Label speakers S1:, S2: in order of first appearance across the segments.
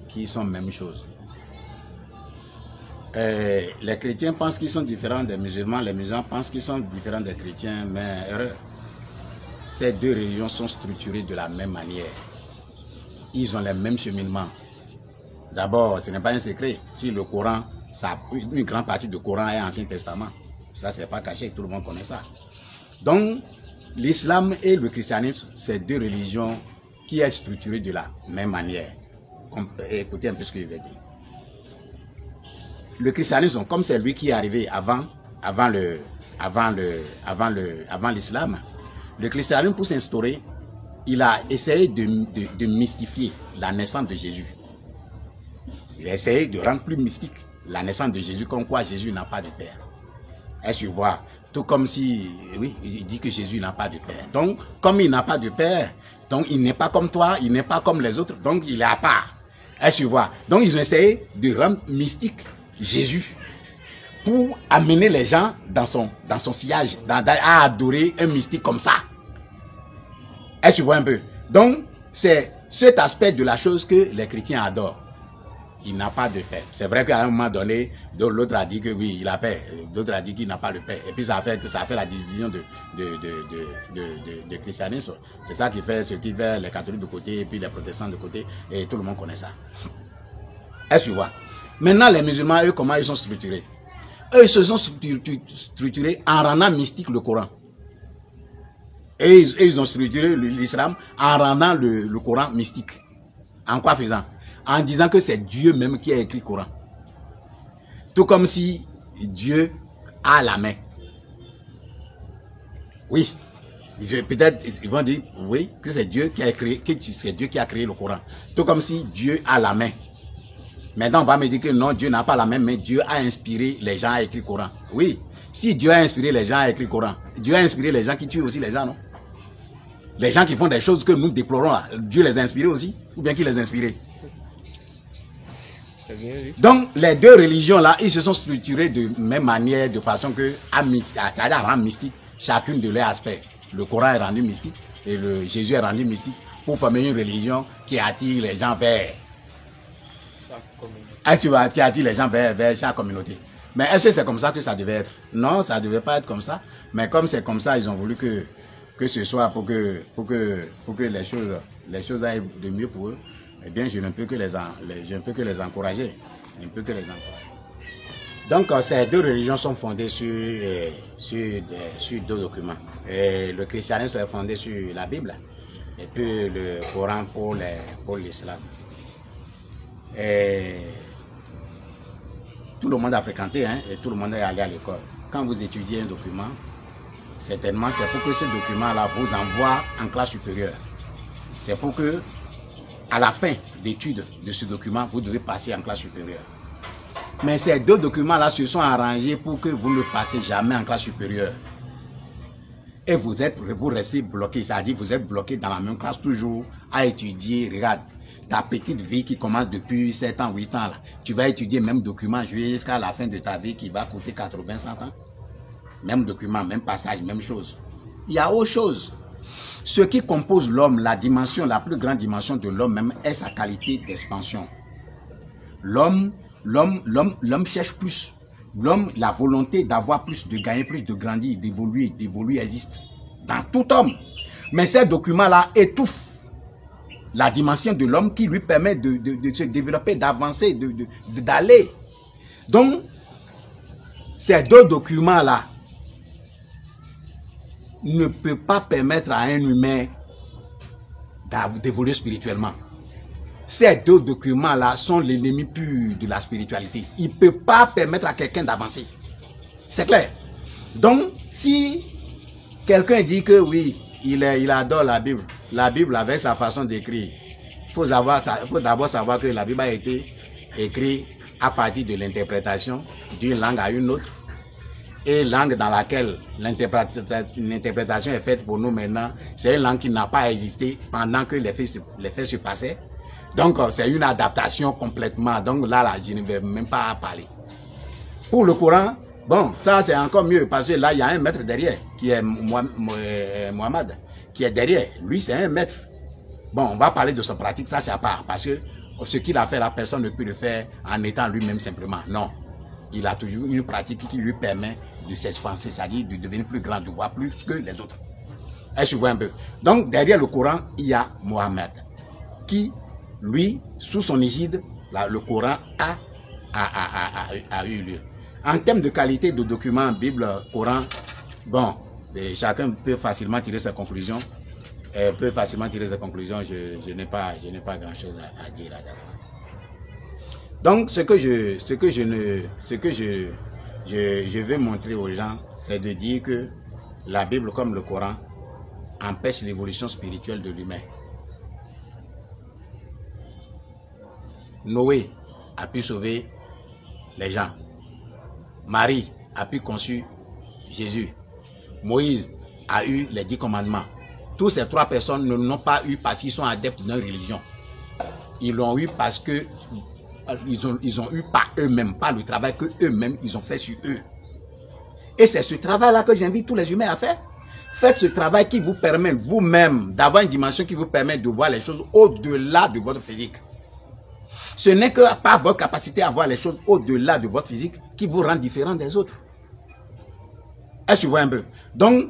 S1: qui sont même chose. Les chrétiens pensent qu'ils sont différents des musulmans, les musulmans pensent qu'ils sont différents des chrétiens, mais ces deux religions sont structurées de la même manière. Ils ont les mêmes cheminements. D'abord, ce n'est pas un secret. Si le Coran, une grande partie du Coran est Ancien Testament, ça c'est pas caché, tout le monde connaît ça. Donc, l'islam et le christianisme, c'est deux religions qui sont structurées de la même manière. Écoutez un peu ce que je vais dire. Le christianisme, comme c'est lui qui est arrivé avant l'islam, le christianisme, pour s'instaurer, il a essayé de mystifier la naissance de Jésus. Il a essayé de rendre plus mystique la naissance de Jésus, comme quoi Jésus n'a pas de père. Est-ce que tu vois? Tout comme si, oui, il dit que Jésus n'a pas de père. Donc, comme il n'a pas de père, donc il n'est pas comme toi, il n'est pas comme les autres, donc il est à part. Est-ce que tu vois? Donc, ils ont essayé de rendre mystique Jésus pour amener les gens dans son sillage, à adorer un mystique comme ça. Est-ce que tu vois un peu? Donc, c'est cet aspect de la chose que les chrétiens adorent. Il n'a pas de père. C'est vrai qu'à un moment donné, l'autre a dit que oui, il a père. L'autre a dit qu'il n'a pas de père. Et puis ça a fait la division de christianisme. C'est ça qui fait les catholiques de côté et puis les protestants de côté. Et tout le monde connaît ça. Est-ce que tu vois? Maintenant, les musulmans, eux, comment ils sont structurés? Eux, ils se sont structurés en rendant mystique le Coran. Et ils ont structuré l'islam en rendant le Coran mystique. En quoi faisant? En disant que c'est Dieu même qui a écrit le Coran. Tout comme si Dieu a la main. Oui. Peut-être ils vont dire oui, que c'est Dieu qui a créé, le Coran. Tout comme si Dieu a la main. Maintenant, on va me dire que non, Dieu n'a pas la main, mais Dieu a inspiré les gens à écrire le Coran. Oui. Si Dieu a inspiré les gens à écrire le Coran, Dieu a inspiré les gens qui tuent aussi les gens, non? Les gens qui font des choses que nous déplorons, là, Dieu les a inspirés aussi? Ou bien qui les a inspirés? Donc, les deux religions-là, ils se sont structurés de même manière, de façon que, c'est-à-dire rendre mystique chacune de leurs aspects. Le Coran est rendu mystique et Jésus est rendu mystique pour former une religion qui attire les gens vers qui attire les gens vers chaque communauté. Mais est-ce que c'est comme ça que ça devait être? Non, ça ne devait pas être comme ça. Mais comme c'est comme ça, ils ont voulu que ce soit pour que les choses aillent de mieux pour eux. Eh bien, je ne peux que les encourager. Donc, ces deux religions sont fondées sur deux documents. Et le christianisme est fondé sur la Bible et puis le Coran pour l'islam. Et tout le monde a fréquenté, hein, et tout le monde est allé à l'école. Quand vous étudiez un document, certainement c'est pour que ce document-là vous envoie en classe supérieure. C'est pour que, à la fin d'études de ce document, vous devez passer en classe supérieure. Mais ces deux documents-là se sont arrangés pour que vous ne passez jamais en classe supérieure. Et vous restez bloqué, c'est-à-dire vous êtes bloqué dans la même classe toujours à étudier. Regarde, ta petite vie qui commence depuis 7 ans, 8 ans, là, tu vas étudier le même document jusqu'à la fin de ta vie qui va coûter 80, 100 ans. Même document, même passage, même chose. Il y a autre chose. Ce qui compose l'homme, la plus grande dimension de l'homme même est sa qualité d'expansion. L'homme cherche plus. L'homme, la volonté d'avoir plus, de gagner plus, de grandir, d'évoluer existe dans tout homme. Mais ces documents-là étouffent la dimension de l'homme qui lui permet de se développer, d'avancer, d'aller. Donc, ces deux documents-là ne peuvent pas permettre à un humain d'évoluer spirituellement. Ces deux documents-là sont l'ennemi pur de la spiritualité. Il ne peut pas permettre à quelqu'un d'avancer. C'est clair. Donc, si quelqu'un dit que oui, il adore la Bible avec sa façon d'écrire, il faut d'abord savoir que la Bible a été écrite à partir de l'interprétation d'une langue à une autre. Et langue dans laquelle l'interprétation est faite pour nous maintenant, c'est une langue qui n'a pas existé pendant que les faits se passaient. Donc, c'est une adaptation complètement. Donc là, je ne vais même pas parler. Pour le Coran, bon, ça c'est encore mieux parce que là, il y a un maître derrière, qui est Mohammed, qui est derrière. Lui, c'est un maître. Bon, on va parler de sa pratique, ça c'est à part. Parce que Ce qu'il a fait, la personne ne peut le faire en étant lui-même simplement. Non. Il a toujours une pratique qui lui permet de s'expanser, c'est-à-dire de devenir plus grand, de voir plus que les autres. Est-ce que vous voyez un peu? Donc, derrière le Coran, il y a Mohammed, qui, lui, sous son égide, le Coran a eu lieu. En termes de qualité de document, Bible, Coran, bon, chacun peut facilement tirer ses conclusions. Je n'ai pas grand-chose à dire là-dedans. Donc, ce que je veux montrer aux gens, c'est de dire que la Bible, comme le Coran, empêche l'évolution spirituelle de l'humain. Noé a pu sauver les gens. Marie a pu conçu Jésus. Moïse a eu les 10 commandements. Tous ces 3 personnes ne l'ont pas eu parce qu'ils sont adeptes d'une religion. Ils l'ont eu parce que ils ont eu par eux-mêmes, pas le travail que eux-mêmes ils ont fait sur eux. Et c'est ce travail-là que j'invite tous les humains à faire. Faites ce travail qui vous permet vous-même d'avoir une dimension qui vous permet de voir les choses au-delà de votre physique. Ce n'est que par votre capacité à voir les choses au-delà de votre physique qui vous rend différent des autres. Est-ce que vous voyez un peu? Donc,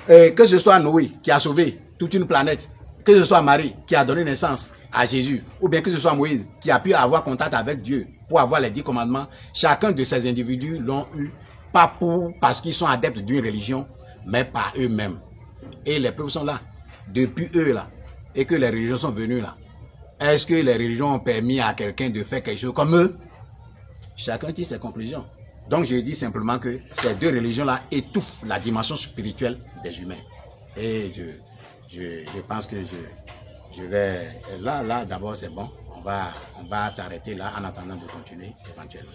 S1: que ce soit Noé qui a sauvé toute une planète, que ce soit Marie qui a donné naissance à Jésus, ou bien que ce soit Moïse qui a pu avoir contact avec Dieu pour avoir les 10 commandements, chacun de ces individus l'ont eu, pas parce qu'ils sont adeptes d'une religion, mais par eux-mêmes. Et les preuves sont là, depuis eux là, et que les religions sont venues là. Est-ce que les religions ont permis à quelqu'un de faire quelque chose comme eux? Chacun tire ses conclusions. Donc je dis simplement que ces 2 religions-là étouffent la dimension spirituelle des humains. Et je pense que je vais... Là d'abord c'est bon. On va s'arrêter là en attendant de continuer éventuellement.